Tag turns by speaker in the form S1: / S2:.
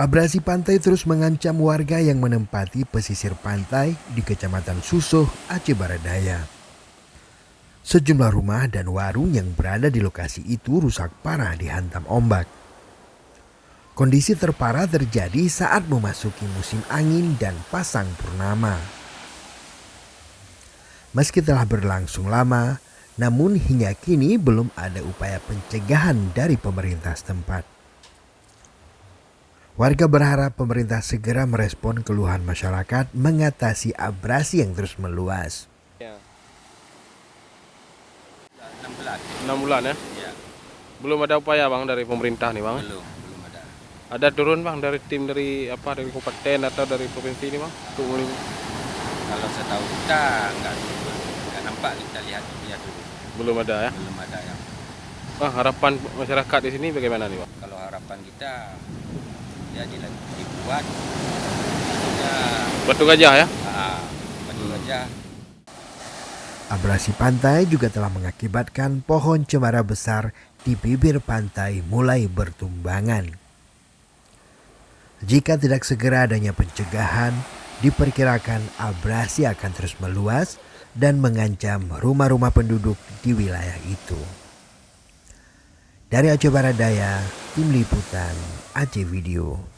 S1: Abrasi pantai terus mengancam warga yang menempati pesisir pantai di Kecamatan Susoh, Aceh Barat Daya. Sejumlah rumah dan warung yang berada di lokasi itu rusak parah dihantam ombak. Kondisi terparah terjadi saat memasuki musim angin dan pasang purnama. Meski telah berlangsung lama, namun hingga kini belum ada upaya pencegahan dari pemerintah setempat. Warga berharap pemerintah segera merespon keluhan masyarakat mengatasi abrasi yang terus meluas.
S2: Ya.
S3: 6 bulan ya?
S2: Ya,
S3: Belum ada upaya bang dari pemerintah nih bang?
S2: belum ada.
S3: Ada turun bang dari tim dari kabupaten atau dari provinsi ini bang?
S2: Kalau setahu kita nggak nampak, kita lihat dulu.
S3: Belum ada ya?
S2: Belum ada yang.
S3: Bang, harapan masyarakat di sini bagaimana nih bang?
S2: Kalau harapan kita ya dibuat ya
S3: Batu Gajah ya?
S2: batu aja.
S1: Abrasi pantai juga telah mengakibatkan pohon cemara besar di bibir pantai mulai bertumbangan. Jika tidak segera adanya pencegahan, diperkirakan abrasi akan terus meluas dan mengancam rumah-rumah penduduk di wilayah itu. Dari Aceh Barat Daya, Tim Liputan Aceh Video.